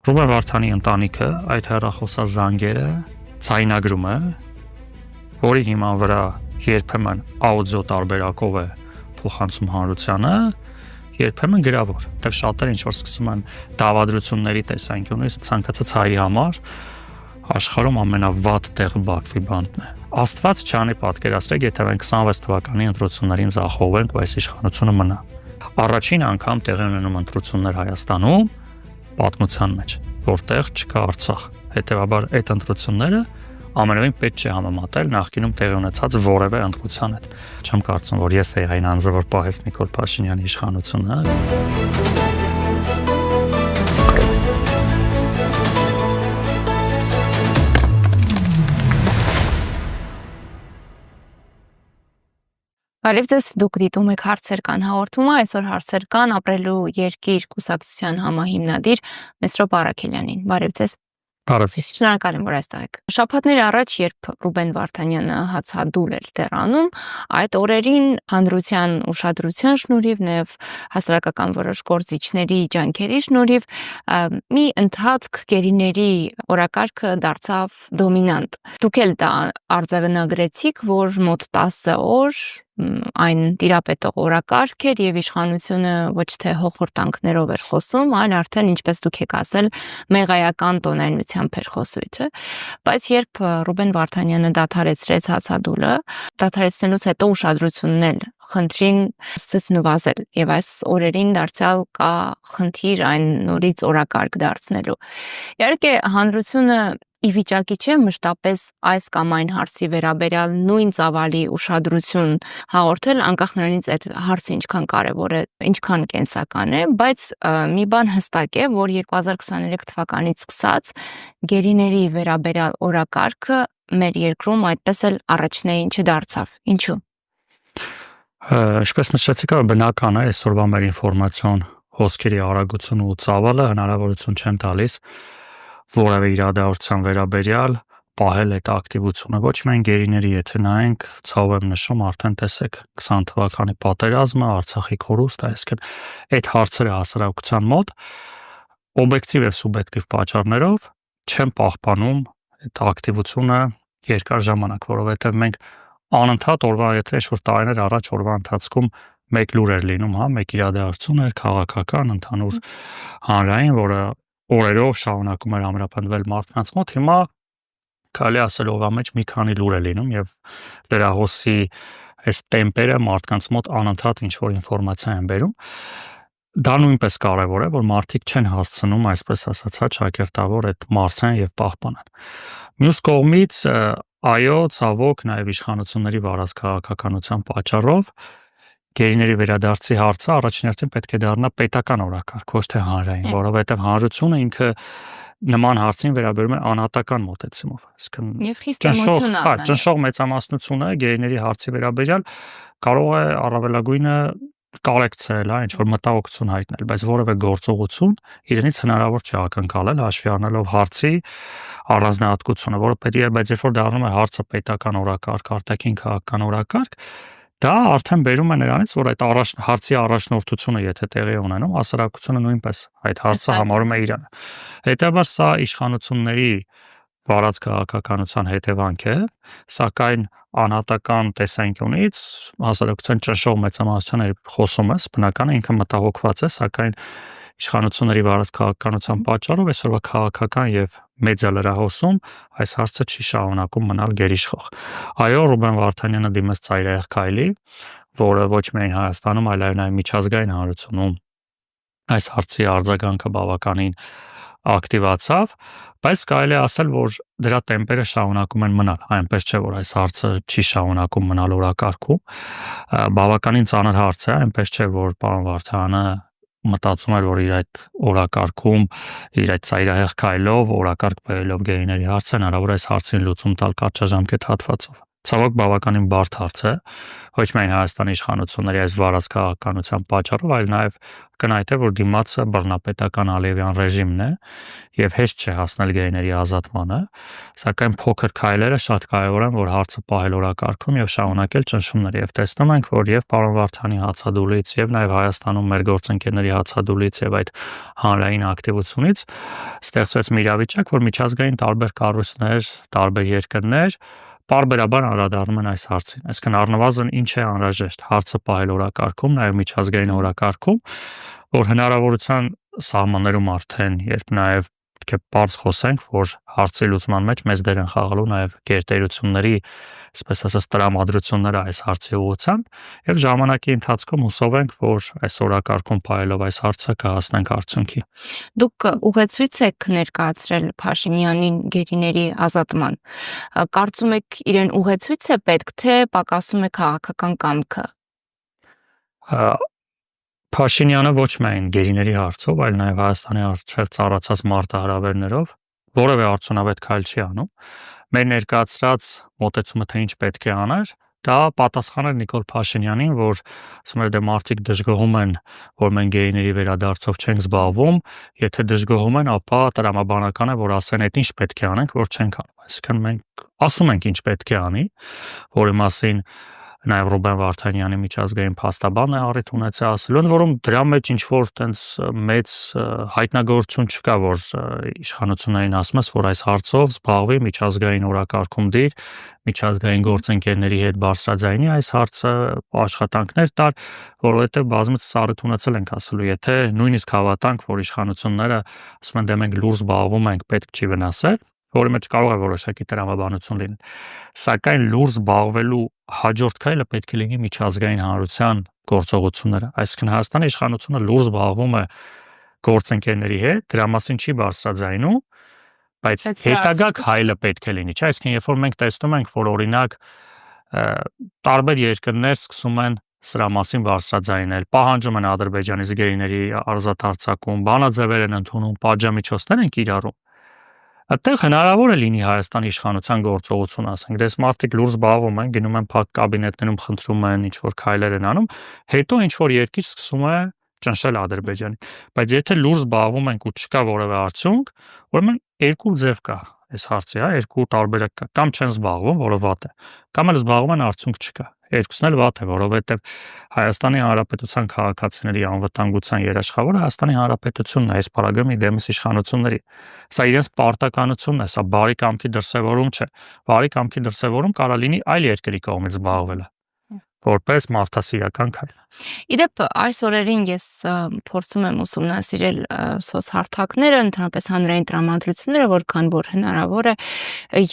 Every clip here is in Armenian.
Ռուբեն Վարդանի ընտանիքը այդ հեռախոսազանգերը ցայնագրում է, որի հիման վրա երբեմն աուդիո տարբերակով է փոխանցում հանրությանը, երբեմն գրավոր, դեռ շատերը ինչ որ սկսում են դավադրությունների տեսանկյունից ցանկացած հայի համար աշխարհում ամենավատ տեղը Բաքվի բանտն է։ Աստված չանի պատկերացրեք, եթե մենք 26 թվականի ընտրություններին ձախողվենք, բայց իշխանությունը մնա։ Առաջին անգամ տեղի ունենում ընտրություններ Հայաստանում պատմության մեջ, որտեղ չկա Արցախ։ Հետևաբար այդ ընտրությունները ամենևին պետք չէ համեմատել նախկինում տեղի ունեցած որևէ ընտրության հետ։ Չեմ կարծում, որ ես էի այն անձը, որ պահեց Նիկոլ Փաշինյանի իշխանությունը։ Բարև ձեզ, դուք դիտում եք հարցեր կան հաղորդումը, այսօր հարցեր կան ապրելու երկիր կուսակցության համահիմնադիր Մեսրոպ Առաքելյանին։ Բարև ձեզ։ Բարև ձեզ։ Շնորհակալ եմ, որ այստեղ եք։ Շաբաթներ առաջ, երբ Ռուբեն Վարդանյանը հացադուլ էր Տերանում, այդ օրերին հանրության ուշադրության շնորհիվ նաև հասարակական որոշ գործիչների ջանքերի շնորհիվ մի ընթացք գերիների օրակարգը դարձավ դոմինանտ։ Դուք էլ դա արձանագրեցիք, որ մոտ 10 օր այն տիրապետող օրակարգ էր եւ իշխանությունը ոչ թե հոխորտանքներով էր խոսում, այլ արդեն ինչպես դուք եք ասել, մեղայական տոնայնությամբ էր խոսույթը, բայց երբ Ռուբեն Վարդանյանը դադարեցրեց հացադուլը, դադարեցնելուց հետո ուշադրությունն էլ խնդրին սկսեց նվազել եւ այս օրերին դարձյալ կա խնդիր այն նորից օրակարգ դարձնելու։ Իհարկե հանրությունը ի վիճակի չէ մշտապես այս կամ այն հարցի վերաբերյալ նույն ծավալի ուշադրություն հաղորդել, անկախ նրանից այդ հարցը ինչքան կարևոր է, ինչքան կենսական է, բայց մի բան հստակ է, որ 2023 թվականից սկսած գերիների վերաբերյալ օրակարգը մեր երկրում այդպես էլ առաջնային չդարձավ։ Ինչու՞։ Ինչպես նշեցիք, բնական է այսօրվա մեր ինֆորմացիոն հոսքերի արագությունը ու ծավալը հնարավորություն չեն տալիս որևէ իրադարձության վերաբերյալ պահել այդ ակտիվությունը, ոչ միայն գերիների, եթե նայենք, ցավ եմ նշում, արդեն տեսեք 20 թվականի պատերազմը, Արցախի կորուստը, այսինքն այդ հարցերը հասարակության մոտ օբյեկտիվ եւ սուբյեկտիվ պատճառներով չեն պահպանում այդ ակտիվությունը երկար ժամանակ, որովհետեւ մենք անընդհատ օրվա, եթե ինչ-որ տարիներ առաջ օրվա ընթացքում մեկ լուր էր լինում, մեկ իրադարձություն էր քաղաքական, ընդհանուր հանրային, որը օրերով շարունակում էր ամրապնդվել մարդկանց մոտ, հիմա կարելի ասել օրվա մեջ մի քանի լուր է լինում եւ լրահոսի այս տեմպերը մարդկանց մոտ անընդհատ ինչ-որ ինֆորմացիա են բերում։ Դա նույնպես կարևոր է, որ մարդիկ չեն հասցնում, այսպես ասած, ճակերտավոր այդ մարսեն եւ պահպանան։ Մյուս կողմից, այո, ցավոք, նաեւ իշխանությունների վարած քաղաքականության պատճառով գերիների վերադարձի հարցը առաջին հերթին պետք է դառնա պետական օրակարգ, ոչ թե հանրային, որովհետև հանրությունը ինքը նման հարցին վերաբերում է անհատական մոտեցումով, այսինքն եւ խիստ էմոցիոնալ է։ ճնշող մեծամասնությունը գերիների հարցի վերաբերյալ կարող է առավելագույնը կոլեկցիալ, ինչ որ մտահոգություն հայտնել, բայց որևէ գործողություն իրենից հնարավոր չի ակնկալել հաշվի առնելով հարցի առանձնահատկությունը, որը պետք է, բայց երբ որ դառնում է հարցը պետական օրակարգ, արտաքին քաղաքական օրակարգ, դա արդեն բերում է նրանից, որ այդ հարցի առաջնորդությունը, եթե տեղի ունենում, հասարակությունը նույնպես այդ հարցը համարում է իրան։ Հետևաբար սա իշխանությունների վարած քաղաքականության հետևանք է, սակայն անհատական տեսանկյունից հասարակության ճնշող մեծամասնությունը խոսում է, բնական է ինքը մտահոգված է, սակայն իշխանությունների վարած քաղաքականության պատճառով այսօրվա քաղաքական եւ մեդիա լրահոսում այս հարցը չի շարունակում մնալ գերիշխող։ Այո, Ռուբեն Վարդանյանը դիմեց ծայրահեղ քայլի, որը ոչ միայն Հայաստանում, այլ նաև միջազգային հանրությունում այս հարցի արձագանքը բավականին ակտիվացավ, բայց կարելի է ասել, որ դրա տեմպերը շարունակում են մնալ, այնպես չէ, որ այս հարցը չի շարունակում մնալ օրակարգում, բավականին ծանր հարց է, այնպես չէ, որ պարոն Վարդանը մտածում էր, որ իր այդ օրակարգում, իր այդ ծայրահեղ քայլով, օրակարգ բերելով գերիների հարցը հնարավոր է այս հարցին լուծում տալ կարճաժամկետ հատվածով։ Ցավոք բավականին բարդ հարց է, ոչ միայն Հայաստանի իշխանությունների այս վարած քաղաքականության պատճառով, այլ նաև կնայդ է, որ դիմացը բռնապետական Ալիևյան ռեժիմն է եւ հեշտ չէ հասնել գեյների ազատմանը, սակայն փոքր քայլերը շատ կարեւոր են, որ հարցը պահել օրակարգում եւ շարունակել ճնշումները եւ տեսնում ենք, որ եւ պարոն Վարդանի հացադուլից եւ նաեւ Հայաստանում մեր գործընկերների հացադուլից եւ այդ հանրային ակտիվությունից ստեղծվեց մի իրավիճակ, որ միջազգային տարբեր կառույցներ, տարբեր երկրներ պարբերաբար անդրադառնում են այս հարցին։ Այսինքն առնվազն ինչ է անհրաժեշտ հարցը պահել օրակարգում, նաև միջազգային օրակարգում, որ հնարավորության սահմաններում արդեն, երբ նաև պետք է բարձ խոսենք, որ հարցի լուծման մեջ մեծ դեր են խաղալու նաև գերտերությունների, այսպես ասած, տրամադրությունները այս հարցի ուղղությամբ, եւ ժամանակի ընթացքում հուսով ենք, որ այս օրակարգում պահելով այս հարցը կհասնենք արդյունքի։ Դուք ուղեցույց եք ներկայացրել Փաշինյանին գերիների ազատման։ Կարծում եք իրեն ուղեցույց է պետք, թե պակասում է քաղաքական կամքը։ Փաշինյանը ոչ միայն գերիների հարցով, այլ նաև Հայաստանի առջև ծառացած մարտահրավերներով որևէ արդյունավետ քայլ չի անում։ Մեր ներկայացրած մոտեցումը թե ինչ պետք է աներ, դա պատասխան էր Նիկոլ Փաշինյանին, որ ասում էր դե մարդիկ դժգոհում են, որ մենք գեյների վերադարձով չենք զբաղվում, եթե դժգոհում են, ապա տրամաբանական է, որ ասեն այդ ինչ պետք է անենք, որ չենք անում։ Այսինքն մենք ասում ենք ինչ պետք է անի, որի մասին նաև Ռուբեն Վարդանյանի միջազգային փաստաբանն է առիթ ունեցել ասելու, ընդ որում դրա մեջ ինչ որ տենց մեծ հայտնագործություն չկա, որ իշխանություններին ասում ես, որ այս հարցով զբաղվի միջազգային օրակարգում դիր, միջազգային գործընկերների հետ բարձրաձայնի այս հարցը աշխատանքներ տար, որովհետև բազմիցս առիթ ունեցել ենք ասելու, եթե նույնիսկ հավատանք, որ իշխանությունները ասում են դե մենք լուրջ զբաղվում ենք, պետք չի վնասել, որի մեջ կարող է որոշակի տրամաբանություն լինել, սակայն լուրջ զբաղվելու հաջորդ քայլը պետք է լինի միջազգային հանրության գործողությունները, այսինքն Հայաստանի իշխանությունը լուրջ զբաղվում է գործընկերների հետ, դրա մասին չի բարձրաձայնում, բայց հետագա քայլը պետք է լինի, չէ՞, այսինքն երբ որ մենք տեսնում ենք, որ օրինակ տարբեր երկրներ սկսում են սրա մասին բարձրաձայնել, պահանջում են Ադրբեջանից գերիների արձակում, բանաձևեր են ընդունում, պատժամիջոցներ են կիրառում, այդտեղ հնարավոր է լինի Հայաստանի իշխանության գործողություն, ասենք, դες մարդիկ լուրջ զբաղվում են, գնում են փակ կաբինետներում խնդրում են ինչ-որ քայլեր են անում, հետո ինչ-որ երկիր սկսում է ճնշել Ադրբեջանին, բայց եթե լուրջ զբաղվում ենք ու չկա որևէ արդյունք, ուրեմն երկու ձև կա այս հարցի, երկու տարբերակ կա, կամ չեն զբաղվում, որը վատ է, կամ էլ զբաղվում են արդյունք չկա, երկուսն էլ վատ է, որովհետև Հայաստանի Հանրապետության քաղաքացիների անվտանգության երաշխավորը Հայաստանի Հանրապետությունն է, այս պարագայում դեմս իշխանությունների, սա իրենց պարտականությունն է, սա բարի կամքի դրսևորում չէ, բարի կամքի դրսևորում կարող լինի այլ երկրի կողմից զբաղվելը, որպես մարդասիրական քայլ։ Իդեպ այս օրերին ես փորձում եմ ուսումնասիրել սոցհարթակները, ընդհանրապես հանրային տրամադրությունները, որքան որ հնարավոր է,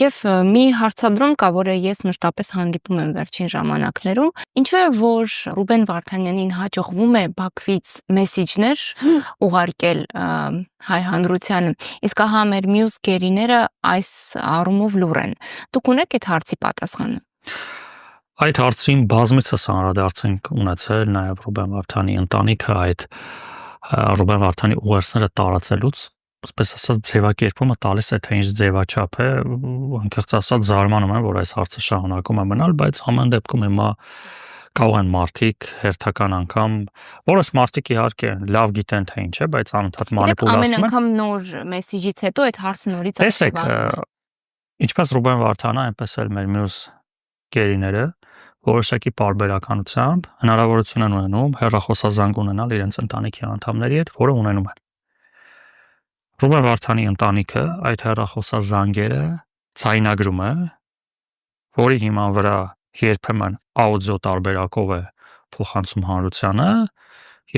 եւ մի հարցադրում կա, որը ես մշտապես հանդիպում եմ վերջին ժամանակներում, ինչու է որ Ռուբեն Վարդանյանին հաջողվում է Բաքվից մեսիջներ ուղարկել հայ հանրությանը, իսկ ահա մեր մյուս գերիները այս առումով լուռ են։ Դուք ունեք այդ հարցի պատասխանը։ Այդ հարցին բազմիցս անդրադարձենք ունեցել նաև Ռուբեն Վարդանի ընտանիքը այդ Ռուբեն Վարդանի ուղերձները տարածելուց, այսպես ասած ձևակերպումը տալիս է թե ինչ ձևաչափ է, անկեղծ ասած զարմանում եմ, որ այս հարցը շարունակում է մնալ, բայց ամեն դեպքում հիմա կարող են մարդիկ հերթական անգամ, որոշ մարդիկ իհարկե լավ գիտեն թե ինչ է, բայց անընդհատ մանիպուլացնում են։ Ամեն անգամ նոր մեսիջից հետո այդ հարցը նորից տեսեք, ինչպես Ռուբեն Վարդանը, այնպես էլ մեր մյուս գերիները որոշակի պարբերականությամբ հնարավորություն են ունենում հեռախոսազանգ ունենալ իրենց ընտանիքի անդամների հետ, որը ունենում են։ Ռուբեն Վարդանի ընտանիքը այդ հեռախոսազանգերը ցայնագրում է, որի հիման վրա երբեմն աուդիո տարբերակով է փոխանցում հանրությանը,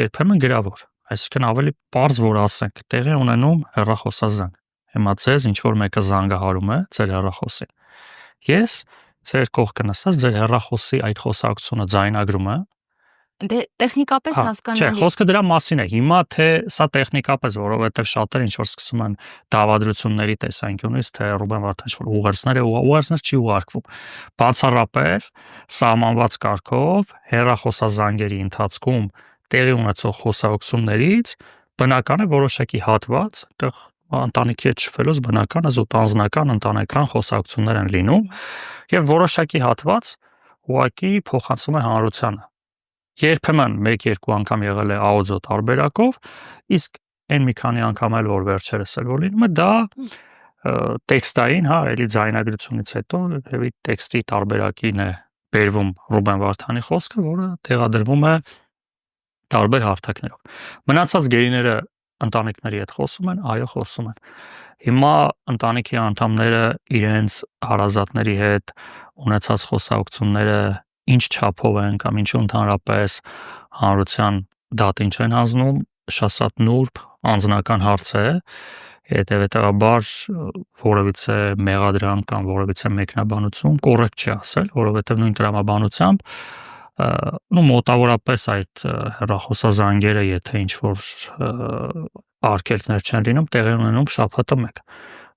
երբեմն գրավոր։ Այսինքն ավելի պարզ որ ասենք, տեղի ունենում հեռախոսազանգ։ Հիմա ձեզ ինչ որ մեկը զանգահարում է ձեր հեռախոսին։ Ես ձեր կողքը նստած ձեր հեռախոսի այդ խոսակցությունը ձայնագրում է։ Դե տեխնիկապես հասկանալի։ Չէ, խոսքը դրա մասին է։ Հիմա թե սա տեխնիկապես, որովհետև շատերը ինչ որ սկսում են դավադրությունների տեսանկյունից, թե Ռուբեն Վարդանը ինչ որ ուղերձներ չի ուղարկվում։ Բացառապես սահմանված կարգով հեռախոսազանգերի ընթացքում տեղի ունեցող խոսակցություններից բնական է որոշակի հատված, այդտեղ ընտանիքի հետ շփվելուց բնական է զուտ անձնական ընտանեկան խոսակցություններ են լինում եւ որոշակի հատված ուղղակի փոխանցվում է հանրությանը։ Երբեմն 1-2 անգամ եղել է աուդիո տարբերակով, իսկ այն մի քանի անգամ էլ որ վերջերս էլ որ լինում է դա տեքստային, հա, էլի ձայնագրությունից հետո եւի տեքստի տարբերակին է բերվում Ռուբեն Վարդանի խոսքը, որը տեղադրվում է տարբեր հարթակներով։ Մնացած գեյները ընտանիքների հետ խոսում են, այո, խոսում են։ Հիմա ընտանիքի անդամները իրենց հարազատների հետ ունեցած խոսակցությունները ինչ չափով են կամ ինչու ընդհանրապես հանրության դատին չեն հանձնում, շատ նուրբ անձնական հարց է, հետևաբար որևիցե մեղադրանք կամ որևիցե մեկնաբանություն կոռեկտ չի ասել, որովհետև նույն տրամաբանությամբ մոտավորապես այդ հեռախոսազանգերը, եթե ինչ-որ արգելքներ չեն լինում, տեղի ունենում շաբաթը 1։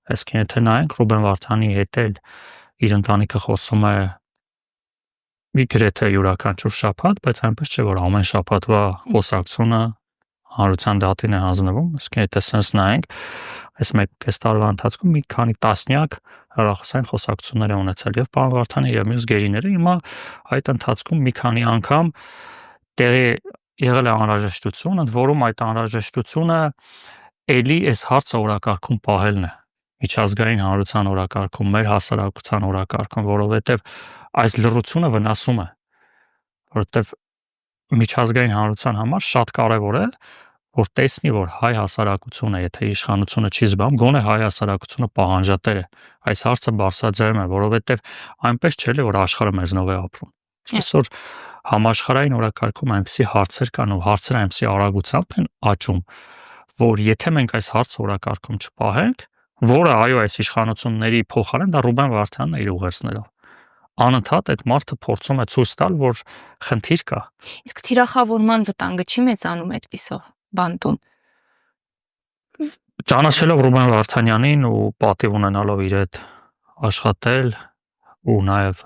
Այսինքն եթե նայենք Ռուբեն Վարդանի հետ էլ իր ընտանիքը խոսում է գրեթե յուրաքանչյուր շաբաթ, բայց այնպես չէ, որ ամեն շաբաթվա խոսակցությունը հանրության դատին է հանձնվում, այսինքն եթե sense նայենք, այս 1 տարվա ընթացքում մի քանի տասնյակ հեռախոսային խոսակցություններ է ունեցել եւ պարոն Վարդանը եւ մյուս գերիները հիմա այդ ընթացքում մի քանի անգամ տեղի եղել է անհրաժեշտություն, ընդ որում այդ անհրաժեշտությունը էլի այս հարցը օրակարգում պահելն է միջազգային հանրության օրակարգում, մեր հասարակության օրակարգում, որովհետեւ այս լռությունը վնասում է, որովհետեւ միջազգային հանրության համար շատ կարևոր է որ տեսնի որ հայ հասարակությունը, եթե իշխանությունը չի զբաղվում, գոնե հայ հասարակությունը պահանջատեր է։ Այս հարցը բարձրաձայնում է, որովհետև այնպես չէ որ աշխարհը մեզնով է ապրում։ Այսօր համաշխարհային օրակարգում այնպիսի հարցեր կան ու հարցերը այնպիսի արագությամբ են աճում, որ եթե մենք այս հարցը օրակարգում չպահենք, որը այո այս իշխանությունների փոխարեն դա Ռուբեն Վարդանն է իր ուղերձներով անընդհատ այդ մարդը փորձում է ցույց տալ, որ խնդիր կա։ Իսկ թիրախավորման վտանգը չի մեծանում այդպիսով բանտում։ Ճանաչելով Ռուբեն Վարդանյանին ու պատիվ ունենալով իր հետ աշխատել ու նաև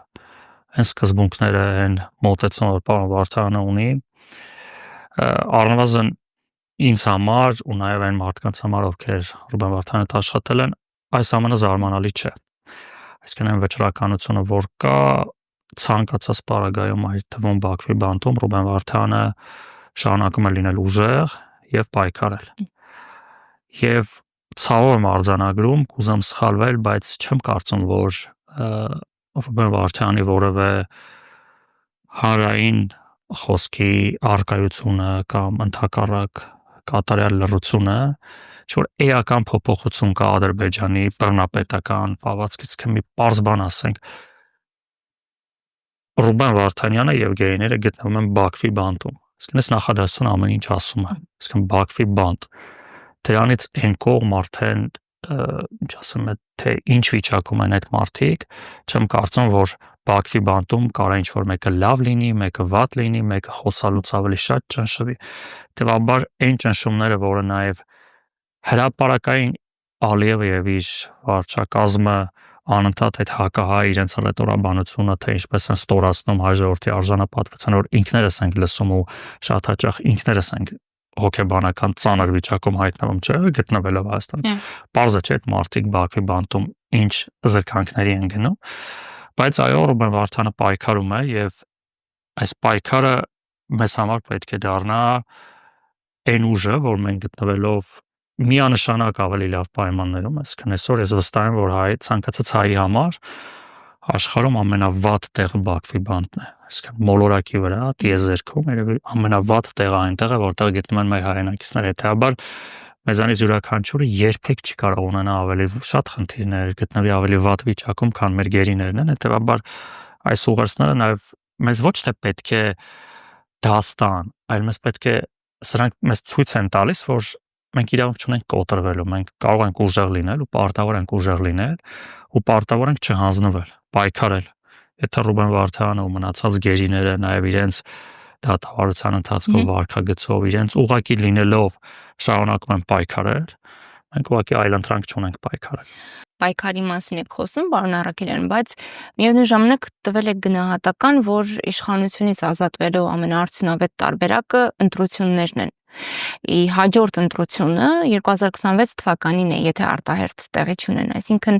այն սկզբունքները, այն մոտեցումը, որ պարոն Վարդանը ունի, առնվազն ինձ համար ու նաև այն մարդկանց համար, ովքեր Ռուբեն Վարդանի հետ աշխատել են, այս ամենը զարմանալի չէ։ Այսինքն այն վճռականությունը, որ կա ցանկացած պարագայում այդ թվում Բաքվի բանտում Ռուբեն Վարդանը շարունակում է լինել ուժեղ եւ պայքարել։ Եվ ցավով եմ արձանագրում, կուզեմ սխալվել, բայց չեմ կարծում, որ Ռուբեն Վարդյանի որևէ հանրային խոսքի արկայությունը կամ ընդհակառակ կատարյալ լռությունը որ էական փոփոխություն կա Ադրբեջանի բռնապետական պահվածքից մի պարզ բան ասենք Ռուբեն Վարդանյանը եւ գեյները գտնվում են Բաքվի բանտում այսինքն այս նախադասությունը ամեն ինչ ասում է այսինքն Բաքվի բանտ դրանից այն կողմ արդեն ինչ ասեմ թե ինչ վիճակում են այդ մարդիկ չեմ կարծում որ Բաքվի բանտում կարա ինչ-որ մեկը լավ լինի, մեկը վատ լինի, մեկը խոսալուց ավելի շատ ճնշվի հետեւաբար այն ճնշումները որը նաեւ հրապարակային Ալիևը եւ իր վարչակազմը անընդհատ այդ հակահայ իրենց հռետորաբանությունը թե ինչպես են ստորացնում հայ ժողովրդի արժանապատվությունը որ ինքներս ենք լսում ու շատ հաճախ ինքներս ենք հոգեբանական ծանր վիճակում հայտնվում չէ գտնվելով Հայաստանում բարձր չէ այդ մարդիկ Բաքվի բանտում ինչ զրկանքների են գնում բայց այո Ռուբեն Վարդանը պայքարում է եւ այս պայքարը մեզ համար պետք է դառնա այն ուժը որ մենք գտնվելով միանշանակ ավելի լավ պայմաններում, այսինքն այսօր ես վստահ եմ, որ ցանկացած հայի համար աշխարհում ամենավատ տեղը Բաքվի բանտն է, այսինքն մոլորակի վրա, տիեզերքում երևի ամենավատ տեղը այնտեղ է, որտեղ գտնվում են մեր հայրենակիցները, հետեւաբար մեզանից յուրաքանչյուրը երբեք չի կարող ունենա ավելի շատ խնդիրներ, գտնվի ավելի վատ վիճակում, քան մեր գերիներն են, հետեւաբար այս ուղերձները նաև մեզ ոչ թե պետք է դաստան, այլ մեզ պետք է սրանք մեզ ցույց են տալիս, որ մենք իրավունք չունենք կոտրվելու, մենք կարող ենք ուժեղ լինել ու պարտավոր ենք ուժեղ լինել ու պարտավոր ենք չհանձնվել, պայքարել։ Եթե Ռուբեն Վարդյանը ու մնացած գերիները նաև իրենց դատավարության ընթացքով վարքագծով իրենց ուղակի լինելով շարունակում են պայքարել, մենք ուղղակի այլընտրանք չունենք պայքարել։ Պայքարի մասին եք խոսում, պարոն Առաքելյան, բայց միևնույն ժամանակ տվել եք գնահատական, որ իշխանությունից ազատվելու ամենաարդյունավետ տարբերակը ընտրություններն են։ Հաջորդ ընտրությունը 2026 թվականին է, եթե արտահերթ տեղի չունեն, այսինքն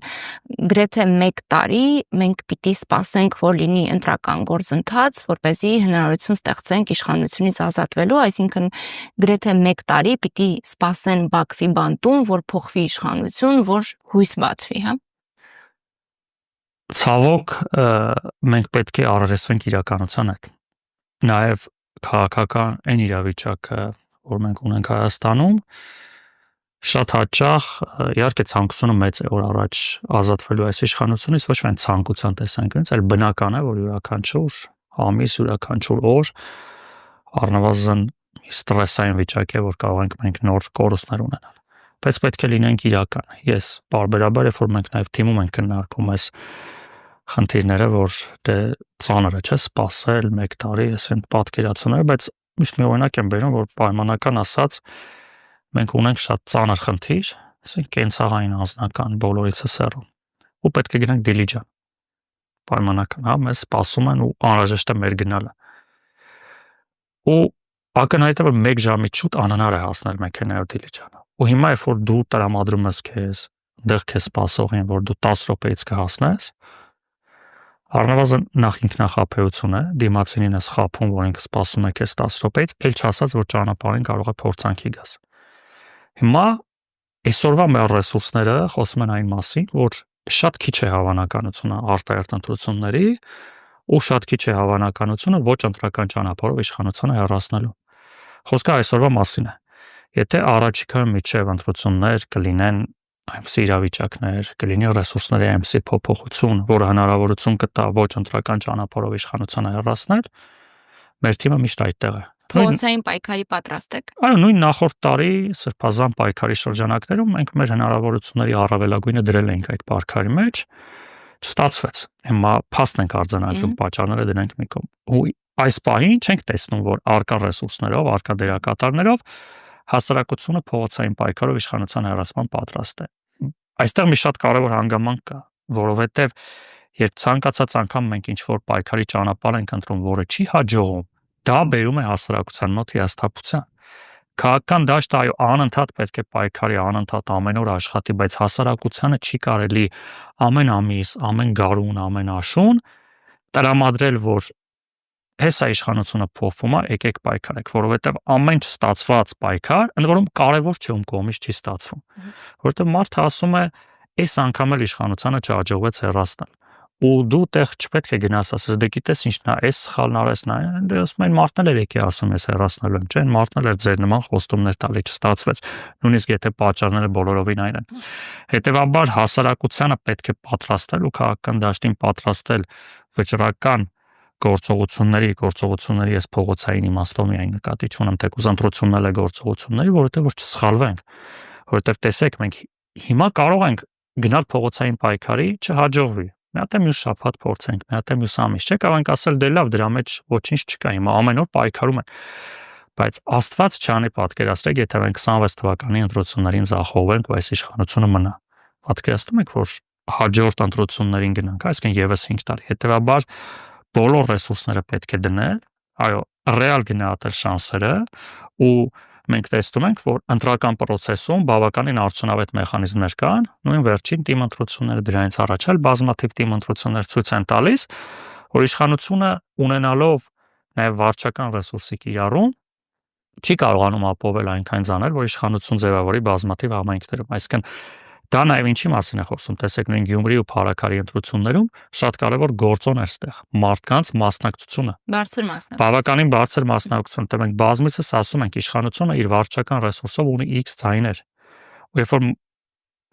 գրեթե 1 տարի մենք պիտի սպասենք, որ լինի ընտրական գործընթաց, որպեսզի հնարավորություն ստեղծենք իշխանությունից ազատվելու, այսինքն գրեթե 1 տարի պիտի սպասեն Բաքվի բանտում, որ փոխվի իշխանություն, որ հույս բացվի, հա։ Ցավոք մենք պետք է առերեսվենք իրականության հետ։ Նաև քաղաքական այն իրավիճակը, որ մենք ունենք Հայաստանում, շատ հաճախ իհարկե ցանկությունը մեծ է, որ առաջ ազատվելու այս իշխանությունից ոչ միայն ցանկության տեսանկյունից, այլ բնական է, որ յուրաքանչյուր ամիս, յուրաքանչյուր օր առնվազն ստրեսային վիճակ է, որ կարող ենք մենք նոր կորուստներ ունենալ։ Բայց պետք է լինենք իրական։ Ես բարբերաբար երբ որ մենք նաև թիմում ենք քննարկում այս խնդիրները, որ դե ծանր է, չէ՞, սպասել 1 տարի, ասեն պատկերացնել, բայց միշտ մի օրինակ եմ բերում, որ պայմանական ասած մենք ունենք շատ ծանր խնդիր, ասենք կենցաղային անձնական բոլորիցս հեռու, ու պետք է գնանք Դիլիջան։ Պայմանական, հա, մեզ սպասում են ու անհրաժեշտ է մեր գնալը։ Ու ակնհայտ է, որ 1 ժամից շուտ անհնար է հասնել մեքենայով Դիլիջան։ Ու հիմա երբ որ դու տրամադրում ես քեզ, դեռ քեզ սպասող են, որ դու 10 րոպեից կհասնես, առնվազն նախ ինքնախաբեություն է, դիմացինին ես խաբում, որ ինքը սպասում է քեզ 10 րոպեից, էլ չասած, որ ճանապարհին կարող է փորձանքի գաս։ Հիմա այսօրվա մեր ռեսուրսները խոսում են այն մասին, որ շատ քիչ է հավանականությունը արտահերթ ընտրությունների ու շատ քիչ է հավանականությունը ոչ ընտրական ճանապարհով իշխանությունը հեռացնելու։ Խոսքը այսօրվա մասին է։ Եթե առաջիկայում միջև ընտրություններ կլինեն այնպիսի իրավիճակներ, կլինի ռեսուրսների այնպիսի փոփոխություն, որը հնարավորություն կտա ոչ ընտրական ճանապարհով իշխանությանը հեռացնել, մեր թիմը միշտ այդտեղ է։ Փողոցային պայքարի պատրաստ եք։ Այո, նույն նախորդ տարի սրբազան պայքարի շրջանակներում մենք մեր հնարավորությունների առավելագույնը դրել էինք այդ պայքարի մեջ, չստացվեց։ Հիմա փաստ ենք արձանագրում, պատճառները դրանք մի կողմ։ Ու այս պահին չենք տեսնում, որ արկա ռեսուրսներով, արկա դերակատարներով հասարակությունը փողոցային պայքարով իշխանության հեռացման պատրաստ է։ Այստեղ մի շատ կարևոր հանգամանք կա, որովհետև երբ ցանկացած անգամ մենք ինչ-որ պայքարի ճանապարհ ենք ընտրում, որը չի հաջողում, դա բերում է հասարակության մոտ հիասթափության։ Քաղաքական դաշտը այո անընդհատ պետք է պայքարի, անընդհատ ամեն օր աշխատի, բայց հասարակությանը չի կարելի ամեն ամիս, ամեն գարուն, ամեն աշուն տրամադրել, որ հեսա իշխանությունը փոխվում է, եկեք պայքարեք, որովհետև ամեն չստացված պայքար, ընդ որում կարևոր չէ ում կողմից չի ստացվում, որովհետև մարդը ասում է, այս անգամ էլ իշխանությանը չհաջողվեց հեռացնել, ու դու տեղ չպետք է գնաս ասես, դե գիտես ինչն է, այս սխալն արես նա, դե ասում են մարդն էլ եկի ասում ես հեռացնելու եմ, չէ՞, մարդն էլ ձեր նման խոստումներ տալի չստացվեց, նույնիսկ եթե պատճառները բոլորովին այն են։ Հետևաբար հասարակությանը պետք է պատրաստել ու քաղաքական դաշտին պատրաստել վճռական գործողությունների ես փողոցային իմաստով միայն նկատի չունեմ, թեկուզ ընտրություններ է գործողությունների, որովհետև որ չսխալվենք, որովհետև տեսեք մենք հիմա կարող ենք գնալ փողոցային պայքարի, չհաջողվի։ Մի հատ մյուս շաբաթ փորձենք, մի հատ մյուս ամիս, չէ՞, կարող ենք ասել դե լավ, դրա մեջ ոչինչ չկա, հիմա ամեն օր պայքարում են։ Բայց Աստված չանի պատկերացրեք, եթե մենք 26 թվականի ընտրություններին ձախողվենք, ու այս իշխանությունը մնա։ Պատկերացնում եք, որ հաջորդ ընտրություններին գնանք, այսինքն եւս 5 տարի։ Հետևաբար բոլոր ռեսուրսները պետք է դնել, այո, ռեալ գնահատել շանսերը ու մենք տեսնում ենք, որ ընտրական process-ում բավականին արդյունավետ մեխանիզմներ կան, նույն վերջին թիմ ընտրությունները դրանից առաջ էլ բազմաթիվ թիմ ընտրություններ ցույց են տալիս, որ իշխանությունը ունենալով նաև վարչական ռեսուրսի կիրառում չի կարողանում ապահովել այնքան ձանել, որ իշխանություն ձևավորի բազմաթիվ համայնքներում, այսինքն դա նաև ինչի մասին է խոսում, տեսեք նույն Գյումրի ու Փարաքարի ընտրություններում շատ կարևոր գործոն էր ստեղ, մարդկանց մասնակցությունը։ Բարձր մասնակցություն։ Բավականին բարձր մասնակցություն, դե մենք բազմիցս ասում ենք, իշխանությունը իր վարչական ռեսուրսով ունի X ձայներ։ Ու երբ որ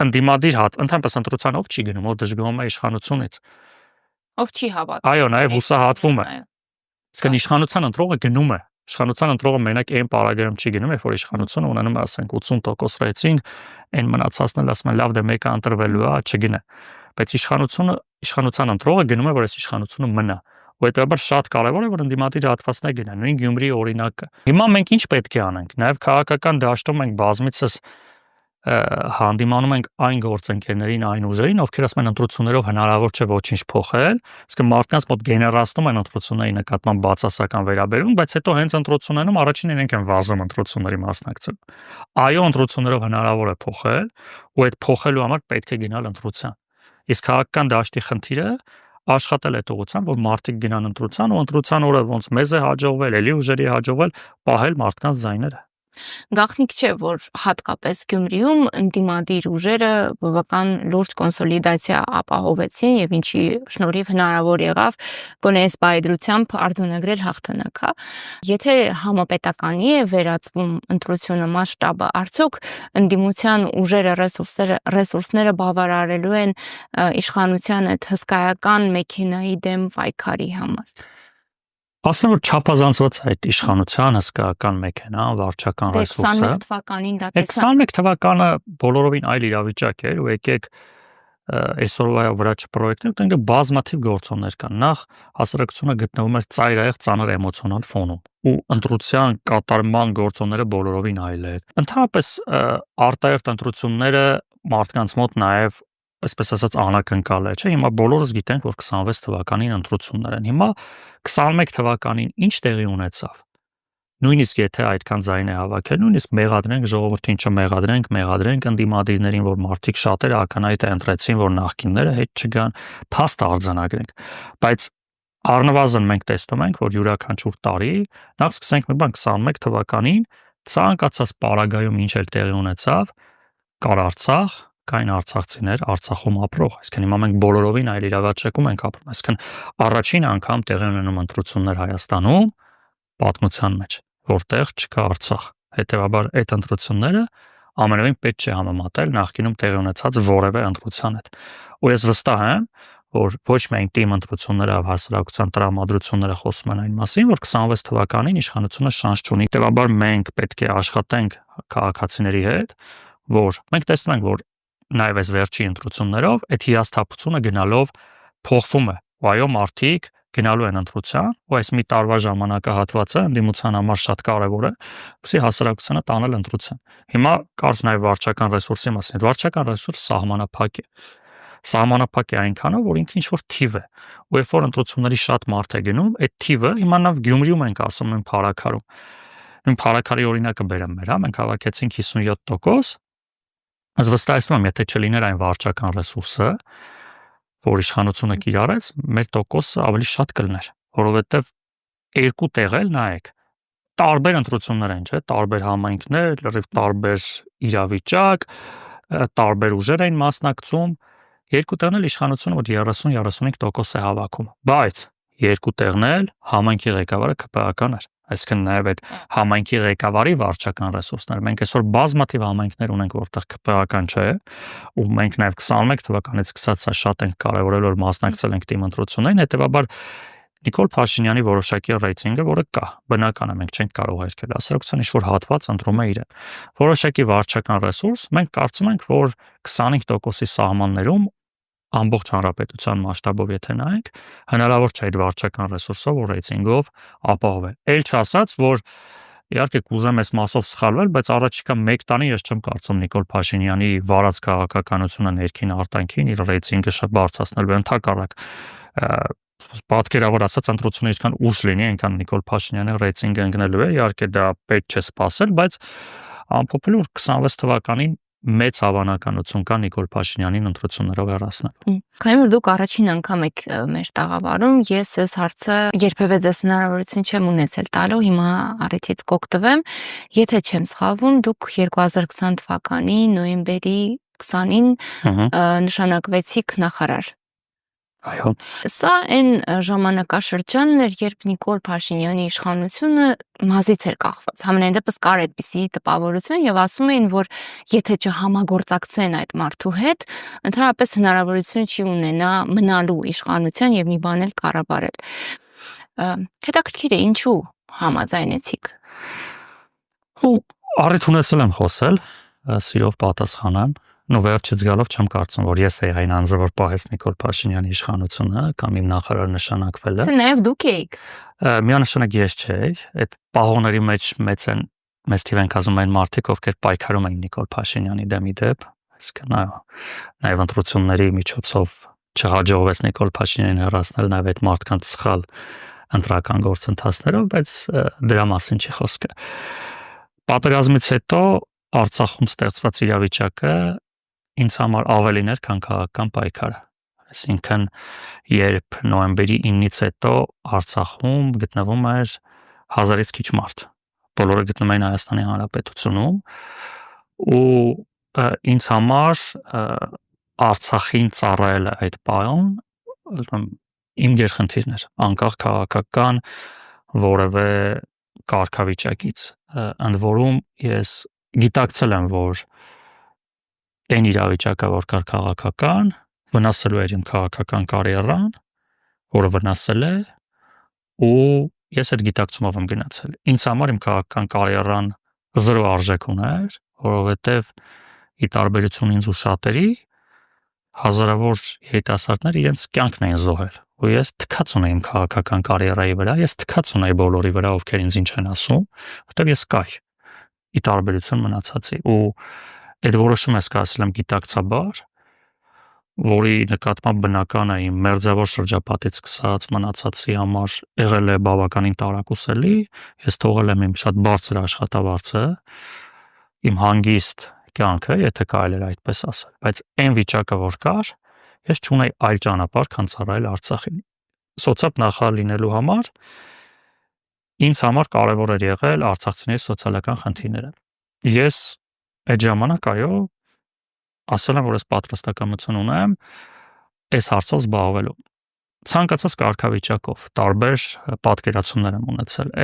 ընդդիմադիր ընդհանրապես ընտրության ով չի գնում, ով դժգոհում է իշխանությունից։ Ով չի հավատում։ Այո, նաև հուսահատվում է։ Իսկ իշխանության ընտրողը գնում է։ Իշխանության ընտրողը մենակ այն պարագայում չի գնում, երբ որ իշխանությունը ունենում է, ասենք 80% ռեյտինգ, այն մնացածն էլ ասում են լավ դե մեկը ընտրվելու է, չգնա։ Բայց իշխանության ընտրողը գնում է, որ այս իշխանությունը մնա։ Ու հետաբար շատ կարևոր է, որ ընդդիմադիր հատվածներ գնան, նույն Գյումրիի օրինակը։ Հիմա մենք ինչ պետք է անենք։ Նաև քաղաքական դաշտում մենք բազմիցս հանդիմանում ենք այն գործընկերներին, այն ուժերին, ովքեր ասում են ընտրություններով հնարավոր չէ ոչինչ փոխել, իսկ մարդկանց մոտ գեներացնում են ընտրությունների նկատմամբ բացասական վերաբերում, բայց հետո հենց ընտրություններում առաջին իրենք են վազում ընտրությունների մասնակցել։ Այո, ընտրություններով հնարավոր է փոխել, ու այդ փոխելու համար պետք է գնալ ընտրության։ Իսկ քաղաքական դաշտի խնդիրը աշխատել այդ ուղղությամբ, որ մարդիկ գնան ընտրության ու ընտրության օրը ոնց մեզ է հաջողվել, էլի ուժերի հաջողվել պահել մարդկանց ձայները։ Գաղտնիք չէ, որ հատկապես Գյումրիում ընդդիմադիր ուժերը բավական լուրջ կոնսոլիդացիա ապահովեցին եւ ինչի շնորհիվ հնարավոր եղավ գոնե այս բայդրությամբ արձանագրել հաղթանակը։ Եթե համապետականի է վերածվում ընտրությունը մասշտաբը, արդյոք ընդդիմության ուժերը ռեսուրսները բավարարելու են իշխանության այդ հսկայական մեքենայի դեմ պայքարի համար։ Ասեմ, որ չափազանցված է այդ իշխանության հսկայական մեքենան, վարչական ռեսուրսը։ 21 թվականին դա Այդ 21 թվականը բոլորովին այլ իրավիճակ էր, ու եկեք այսօրվա վրա չպրոյեկտենք, այնտեղ բազմաթիվ գործոններ կան։ Նախ հասարակությունը գտնվում էր ծայրահեղ ծանր էմոցիոնալ ֆոնում, ու ընտրության կատարման գործոնները բոլորովին այլ էր։ Ընդհանրապես արտահերթ ընտրությունները մարդկանց մոտ նաև այսպես ասած անակնկալ է, չէ՞։ Հիմա բոլորս գիտենք, որ 26 թվականին ընտրություններ են։ Հիմա 21 թվականին ինչ տեղի ունեցավ։ Նույնիսկ եթե այդքան ձայն է հավաքել, նույնիսկ մեղադրենք ժողովրդին, մեղադրենք ընդդիմադիրներին, որ մարդիկ շատերը ակնհայտ է ընտրեցին, որ նախկինները հետ չգան, փաստ արձանագրենք։ Բայց առնվազն մենք տեսնում ենք, որ յուրաքանչյուր տարի, նախ սկսենք մի բան 21 թվականին ցանկացած պարագայում ինչ էլ տեղի ունեցավ, կար Արցախ, կային արցախցիներ, Արցախում ապրող, այսինքն հիմա մենք բոլորովին այլ իրավիճակում ենք ապրում, այսինքն առաջին անգամ տեղի ունենում ընտրություններ Հայաստանում պատմության մեջ, որտեղ չկա Արցախ։ Հետևաբար այդ ընտրությունները ամենևին պետք չէ համեմատել նախկինում տեղի ունեցած որևէ ընտրության հետ։ Ու ես վստահ եմ, որ ոչ միայն թիմ ընտրությունները, այլ հասարակության տրամադրությունները խոսում են այն մասին, որ 26 թվականին իշխանությունը շանս չունի։ Հետևաբար մենք պետք է աշխատենք քաղաքացիների հետ, որ մենք տեսնում ենք, որ նաև այս վերջի ընտրություններով այդ հիասթափությունը գնալով փոխվում է։ Ու այո, մարդիկ գնալու են ընտրության, ու այս մի տարվա ժամանակահատվածը ընդդիմության համար շատ կարևոր է, որպեսզի հասարակությանը տանել ընտրության։ Հիմա կարծես նաև վարչական ռեսուրսի մասին։ Այդ վարչական ռեսուրսը սահմանափակ է։ Սահմանափակ է այնքանով, որ ինքը ինչ-որ թիվ է։ Ու երբ որ ընտրությունների շատ մարդ է գնում, այդ թիվը հիմա նաև Գյումրիում ենք ասում նույն փառաքարում։ Նույն փառաքարի օրինակը բերեմ մեր, հա, մենք հավաքեցինք 57%, Аз վստահեցնում եմ, եթե չլիներ այն վարչական ռեսուրսը, որ իշխանությունը կիրառեց, մեր տոկոսը ավելի շատ կլներ, որովհետև երկու տեղ էլ նայեք, տարբեր ընտրություններ են, չէ՞, տարբեր համայնքներ, լրիվ տարբեր իրավիճակ, տարբեր ուժեր են մասնակցում, երկու տեղն էլ իշխանությունը մոտ 30-35% է հավաքում, բայց երկու տեղն էլ համայնքի ղեկավարը ԿՊԱ-ական էր, այսինքն նաև այդ համայնքի ղեկավարի վարչական ռեսուրսներ։ Մենք այսօր բազմաթիվ համայնքներ ունենք, որտեղ ԿՊԱ-ական չէ, ու մենք նաև 21 թվականից սկսած սա շատ ենք կարևորել, որ մասնակցել ենք թիմ ընտրություններին, հետևաբար Նիկոլ Փաշինյանի որոշակի ռեյտինգը, որը կա, բնական է, մենք չենք կարող հերքել, հասարակության ինչ-որ հատված ընտրում է իրեն։ Որոշակի վարչական ռեսուրս, մենք կարծում ենք, որ 25%-ի սահմաններում ամբողջ հանրապետության մասշտաբով եթե նայենք, հնարավոր չէ այդ վարչական ռեսուրսով ու ռեյտինգով ապահովել։ Էլ չասած, որ իհարկե կուզեմ այս մասով սխալվել, բայց առաջիկա 1 տարի ես չեմ կարծում Նիկոլ Փաշինյանի վարած քաղաքականությունը ներքին արտաքին իր ռեյտինգը շատ բարձրացնելու է, ընդհակառակ պատկերավոր ասած ընտրությունը ինչքան ուշ լինի, այնքան Նիկոլ Փաշինյանի ռեյտինգը ընկնելու է, իհարկե դա պետք չէ սպասել, բայց ամփոփել որ 26 թվականին մեծ հավանականություն կա Նիկոլ Փաշինյանին ընտրություններով հեռացնել։ Քանի որ դուք առաջին անգամ եք մեր տաղավարում, ես այս հարցը երբևէ ձեզ հնարավորություն չեմ ունեցել տալու, հիմա առիթից կօգտվեմ։ Եթե չեմ սխալվում, դուք 2020 թվականի նոյեմբերի 20-ին նշանակվեցիք նախարար։ Այո։ Սա այն ժամանակաշրջանն էր, երբ Նիկոլ Փաշինյանի իշխանությունը մազից էր կախված։ Համենայն դեպս կար այդպիսի տպավորություն եւ ասում էին, որ եթե չհամագործակցեն այդ մարդու հետ, ընդհանրապես հնարավորություն չի ունենա մնալու իշխանության եւ մի բան էլ կառավարել։ Հետաքրքիր է, ինչու համաձայնեցիք։ Ու առիթ ունեցել եմ խոսել, սիրով պատասխանեմ։ Նո վերջից գալով չեմ կարծում, որ ես էի այն անձը, որ պահեց Նիկոլ Փաշինյանի իշխանությունը կամ իմ նախարար նշանակվելը։ Це նաև դուք եք։ Միանշանակ ես չէի, այդ պահոների մեջ մեծ են մեծ թիվ են կազմում այն մարդիկ, ովքեր պայքարում են Նիկոլ Փաշինյանի դեմ իդեպ, այսինքն նաև ընտրությունների միջոցով չհաջողվեց Նիկոլ Փաշինյանին հեռացնել նաև այդ մարդկանց սխալ ընտրական գործընթացներով, բայց դրա մասին չի խոսքը։ Պատերազմից հետո Արցախում ստեղծված իրավիճակը ինձ համար ավելին էր, քան քաղաքական պայքարը։ Այսինքն, երբ նոյեմբերի 9-ից հետո Արցախում գտնվում էր 1000-ից քիչ մարդ, բոլորը գտնում էին Հայաստանի Հանրապետությունում, ու ինձ համար Արցախին ծառայելը այդ պահում իմ գերխնդիրն էր, անկախ քաղաքական որևէ կարգավիճակից, ընդ որում ես գիտակցել եմ, որ այն իրավիճակը, որ կար քաղաքական, վնասելու էր իմ քաղաքական կարիերան, որը վնասել է, ու ես այդ գիտակցումով եմ գնացել։ Ինձ համար իմ քաղաքական կարիերան 0 արժեք ուներ, որովհետև ի տարբերություն ինձ ու շատերի, հազարավոր երիտասարդներ իրենց կյանքն էին զոհել, ու ես թքած ունեի իմ քաղաքական կարիերայի վրա, ես թքած ունեի բոլորի վրա, ովքեր ինձ ինչ են ասում, որտեղ ես կայ, ի տարբերություն մնացածի, ու այդ որոշումը ես կայացրել եմ գիտակցաբար, որի նկատմամբ բնական է իմ մերձավոր շրջապատից սկսած մնացածի համար եղել է բավականին տարակուսելի, ես թողել եմ իմ շատ բարձր աշխատավարձը, իմ հանգիստ կյանքը, եթե կարելի է այդպես ասել, բայց այն վիճակը, որ կար, ես չունեի այլ ճանապարհ, քան ծառայել Արցախին։ Սոցիալ նախարար լինելու համար ինձ համար կարևոր էր եղել արցախցիների սոցիալական խնդիրները։ Ես այդ ժամանակ ասել եմ, որ ես պատրաստակամություն ունեմ այս հարցով զբաղվելու։ Ցանկացած կարգավիճակով տարբեր պատկերացումներ եմ ունեցել,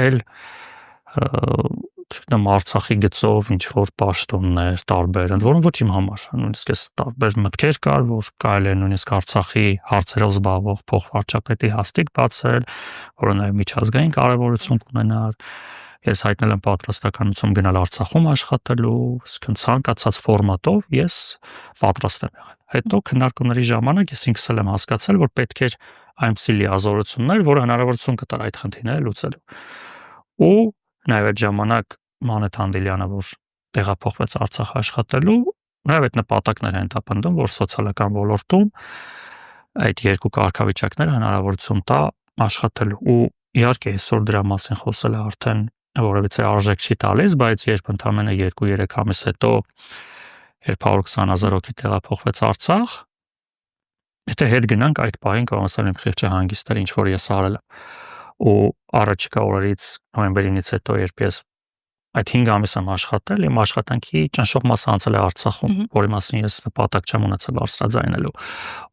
Արցախի գծով ինչ որ պաշտոններ տարբեր, ընդ որում ոչ իմ համար, նույնիսկ ես տարբեր մտքեր կար, որ կարելի է նույնիսկ Արցախի հարցերով զբաղվող փոխվարչապետի հաստիք բացել, որը նաև միջազգային կարևորություն կունենար։ Ես հայտնել եմ պատրաստականություն գնալ Արցախում աշխատելու, այսինքն ցանկացած ֆորմատով ես պատրաստ եմ եղել։ Հետո քննարկումների ժամանակ ես ինքս եմ հասկացել, որ պետք էր այնպիսի լիազորություններ, որը հնարավորություն կտար այդ խնդիրները լուծելու։ Ու նաև այդ ժամանակ Մանեթ Անդիլյանը, որ տեղափոխվեց Արցախ աշխատելու, նաև այդ նպատակներ են հետապնդում, որ սոցիալական ոլորտում այդ երկու կարգավիճակները հնարավորություն տա աշխատելու։ Ու իհարկե այսօր դրա մասին խոսելը արդեն որևիցե արժեք չի տալիս, բայց երբ ընդամենը 2-3 ամիս հետո, երբ 120,000 հոգի տեղափոխվեց Արցախ, եթե հետ գնանք այդ պահին կարող ասել իմ խիղճը հանգիստ էր, ինչ որ ես արել եմ։ Ու առաջիկա օրերից նոյեմբերի 9-ից հետո, երբ ես այդ 5 ամիս եմ աշխատել, իմ աշխատանքի ճնշող մասը անցել է Արցախում, որի մասին ես նպատակ չեմ ունեցել բարձրաձայնելու։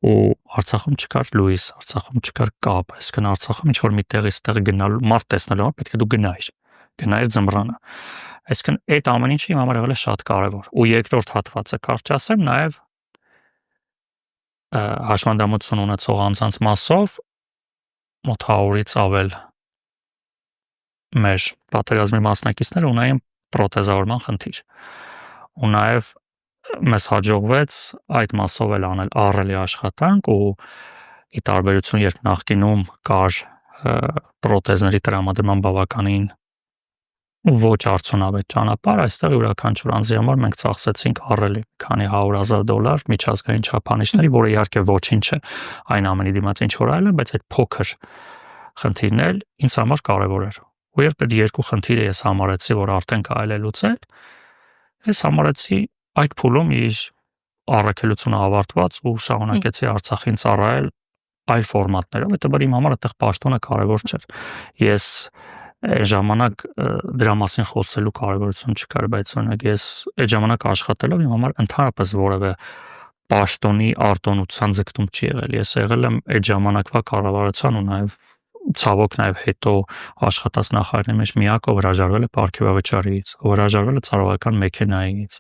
Ու Արցախում չկար լույս, Արցախում չկար կապ, այսինքն Արցախում ինչ որ մի տեղից տեղ գնալու, մարդ տեսնելու համար պետք է դու գնայիր ձմռանը։ Այսինքն այդ ամեն ինչը իմ համար եղել է շատ կարևոր։ Ու երկրորդ հատվածը կարճ ասեմ, նաև հաշմանդամություն ունեցող անձանց մասով մոտ 100-ից ավել մեր պատերազմի մասնակիցները ունեին պրոթեզավորման խնդիր։ Ու նաև մեզ հաջողվեց այդ մասով էլ անել ահռելի աշխատանք, ու ի տարբերություն երբ նախկինում կար պրոթեզների տրամադրման բավականին ոչ արդյունավետ ճանապարհ, այստեղ յուրաքանչյուր անձի համար մենք ծախսեցինք ահռելի քանի $100,000 միջազգային չափանիշների, որը իհարկե ոչինչ է այն ամենի դիմաց ինչ որ այլ է, բայց այդ փոքր խնդիրն էլ ինձ համար կարևոր էր։ Ու երբ այդ երկու խնդիրը ես համարեցի, որ արդեն կարելի է լուծել, ես համարեցի այդ փուլում իր առաքելությունը ավարտված ու շարունակեցի Արցախին ծառայել այլ ֆորմատներով, հետաբար իմ համար այդտեղ պաշտոնը կարևոր չէր։ Ես այն ժամանակ դրա մասին խոսելու կարևորություն չկար, բայց օրինակ ես այդ ժամանակ աշխատելով իմ համար ընդհանրապես որևէ պաշտոնի արտոնության ձգտում չի եղել։ Ես եղել եմ այդ ժամանակվա կառավարության ու նաև ցավոք նաև հետո աշխատած նախարարների մեջ միակը, ով հրաժարվել է պարգևավճարից, ով հրաժարվել է ծառայական մեքենայից։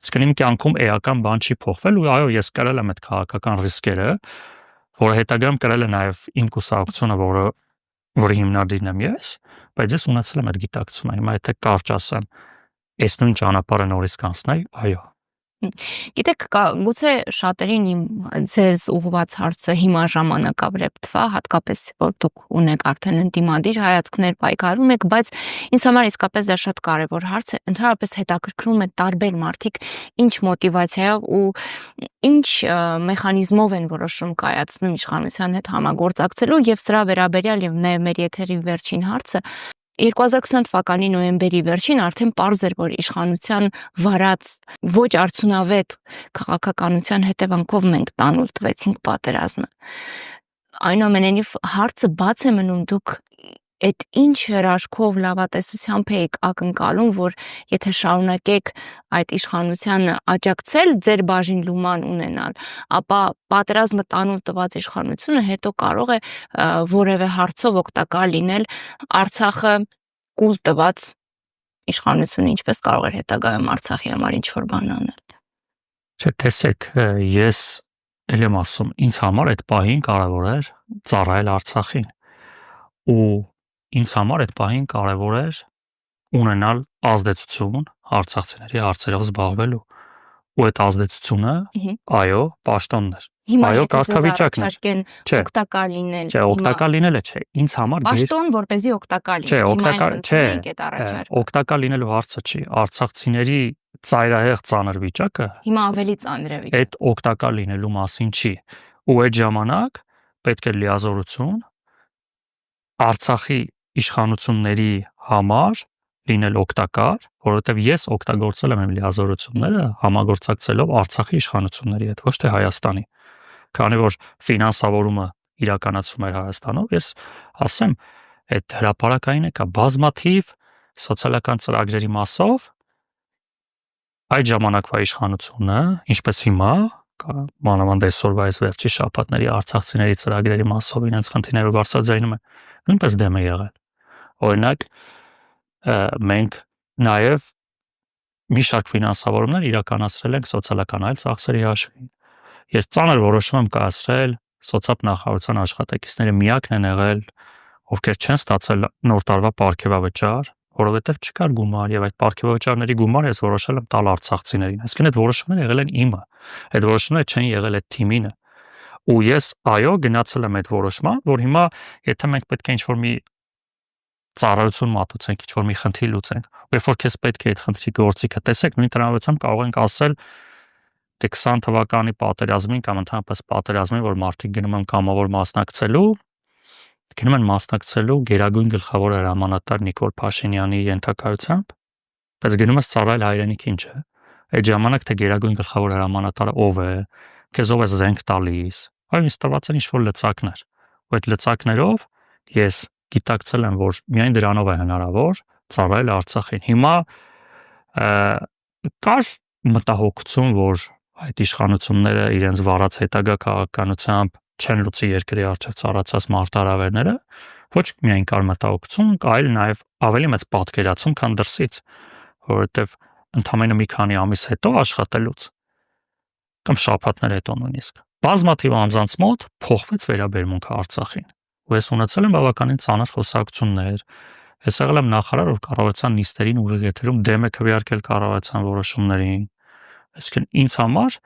Իսկ իմ կյանքում էական բան չի փոխվել, ու այո, ես կրել եմ այդ քաղաքական ռիսկերը, որը հետագայում կրել է նաև իմ կուսակցությունը, որի հիմնադիրն եմ ես, բայց ես ունեցել եմ այդ գիտակցումը։ Հիմա եթե կարճ ասեմ, այս նույն ճանապարհը նորից կանցնեի, այո, Գիտեք, գուցե շատերին ձեզ ուղղված հարցը հիմա ժամանակավրեպ թվա, հատկապես որ դուք ունեք արդեն ընդդիմադիր հայացքներ պայքարում եք, բայց ինձ համար իսկապես դա շատ կարևոր հարց է, ընդհանրապես հետաքրքրում է տարբեր մարդիկ ինչ մոտիվացիայով ու ինչ մեխանիզմով են որոշում կայացնում իշխանության հետ համագործակցելու, եւ սրա վերաբերյալ եւ նաեւ մեր եթերի վերջին հարցը 2020 թվականի նոյեմբերի վերջին արդեն պարզ էր, որ իշխանության վարած ոչ արդյունավետ քաղաքականության հետևանքով մենք տանուլ տվեցինք պատերազմը։ Այնուամենայնիվ հարցը բաց է մնում, դուք այդ ինչ հրաշքով լավատեսությամբ եք ակնկալում, որ եթե շարունակեք այդ իշխանությանը աջակցել, ձեր բաժին լուման ունենալ, ապա պատերազմը տանուլ տված իշխանությունը հետո կարող է որևէ հարցով օգտակար լինել Արցախը կուլ տված իշխանությունը, ինչպես կարող էր հետագայում Արցախի համար ինչ-որ բան անել։ Չէ, տեսեք, ես էլ եմ ասում, ինձ համար այդ պահին կարևոր էր ծառայել Արցախին ու ինձ համար այդ պահին կարևոր էր ունենալ ազդեցություն արցախցիների հարցերով զբաղվելու ու այդ ազդեցությունը, այո, պաշտոնն էր։ Հիմա Այո, եթե ձեզ կարգավիճակն էր։ առաջարկեն Չէ, օգտակար լինել, Չէ, օգտակար լինելը չէ, ինձ համար պաշտոն, որպեսզի օգտակար Չէ, լինի, հիմա օգտակար, այն չէ, ընտրենք այդ առաջարկը։ օգտակար լինելու հարցը չի, արցախցիների ծայրահեղ ծանր վիճակը Հիմա ավելի ծանր է վիճակը։ այդ օգտակար լինելու մասին չի։ Ու այդ ժամանակ պետք է լիազորություն Արցախի իշխանությունների համար լինել օգտակար, որովհետև ես օգտագործել եմ իմ լիազորությունները համագործակցելով Արցախի իշխանությունների հետ, ոչ թե Հայաստանի։ Քանի որ ֆինանսավորումը իրականացում էր Հայաստանով, ես ասեմ, այդ հրապարակային է կա բազմաթիվ սոցիալական ծրագրերի մասով այդ ժամանակվա իշխանությունը, ինչպես հիմա, մանավանդ այսօրվա այս վերջի շաբաթների արցախցիների ծրագրերի մասով իրենց խնդիրները բարձրաձայնում է, նույնպես դեմ է եղել։ Օրինակ, մենք նաև մի շարք ֆինանսավորումներ իրականացրել ենք սոցիալական այլ ծախսերի հաշվին։ Ես ծանր որոշում եմ կայացրել սոցիալ նախարարության աշխատակիցները միակն են եղել, ովքեր չեն ստացել նոր տարվա պարգևավճար, որովհետև չկար գումար, եւ այդ պարգևավճարների գումարը ես որոշել եմ տալ արցախցիներին։ Այսինքն այդ որոշումները եղել են իմը։ Այդ որոշումները չեն եղել այդ թիմինը։ Ու ես այո գնացել եմ այդ որոշման, որ հիմա եթե մենք պետք է ինչ-որ մի ծառայություն մատուցենք, ինչ-որ մի խնդիր լուծենք, երբ որ քեզ պետք է այդ խնդրի գործիքը տեսեք, նույն տրամաբանությամբ կարող ենք ասել դե 20 թվականի պատերազմին կամ ընդհանրապես պատերազմին, որ մարդիկ գնում են կամավոր մասնակցելու, գնում են մասնակցելու գերագույն գլխավոր հրամանատար Նիկոլ Փաշինյանի ենթակայությամբ, բայց գնում ես ծառայել հայրենիքին, չէ։ Այդ ժամանակ թե գերագույն գլխավոր հրամանատարը ով է, քեզ ով է զենք տալիս, այո, ինձ տված են ինչ-որ լծակներ։ Ու այդ լծակներով ես գիտակցել եմ, որ միայն դրանով է հնարավոր ծառայել Արցախին։ Հիմա կար մտահոգություն, որ այդ իշխանությունները իրենց վարած հետագա քաղաքականությամբ չեն լուծի երկրի առջև ծառացած մարտահրավերները, ոչ միայն կար մտահոգություն, այլ նաև ավելի մեծ պատկերացում, քան դրսից, որովհետև ընդամենը մի քանի ամիս հետո աշխատելուց կամ շաբաթներ հետո նույնիսկ բազմաթիվ անձանց մոտ փոխվեց վերաբերմունքը Արցախին։ Ու ես ունեցել եմ բավականին ծանր խոսակցություններ, ես եղել եմ նախարար, ով կառավարության նիստերին ուղիղ եթերում դեմ է քվեարկել կառավարության որոշումներին։ Այսինքն ինձ համար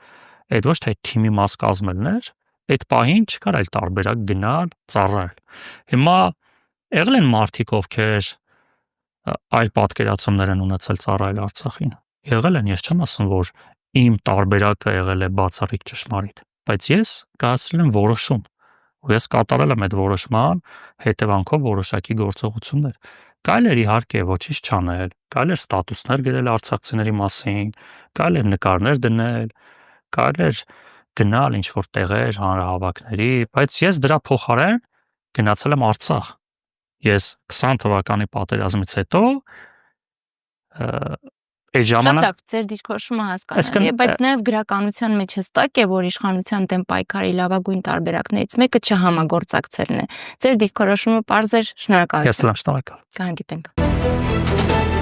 այդ ոչ թե թիմի մաս կազմելն էր, այդ պահին չկար այլ տարբերակ գնալ, ծառայել։ Հիմա եղել են մարդիկ, ովքեր այլ պատկերացումներ են ունեցել ծառայել Արցախին։ Եղել են, ես չեմ ասում, որ իմ տարբերակը եղել է բացառիկ ճշմարիտ, բայց ես կայացրել եմ որոշում, ու ես կատարել եմ այդ որոշման հետևանքով որոշակի գործողություններ։ Կարելի էր իհարկե ոչինչ չանել, կարելի էր ստատուսներ գրել արցախցիների մասին, կարելի էր նկարներ դնել, կարելի էր գնալ ինչ-որ տեղեր, հանրահավաքների, բայց ես դրա փոխարեն գնացել եմ Արցախ։ Ես 20 թվականի պատերազմից հետո այդ ժամանակ Շատ լավ, ձեր դիրքորոշումը հասկանալի է, բայց նաև գրականության մեջ հստակ է, որ իշխանության դեմ պայքարի լավագույն տարբերակներից մեկը չհամագործակցելն է։ Ձեր դիրքորոշումը պարզ էր, շնորհակալություն։ Ես եմ շնորհակալ։ Կհանդիպենք։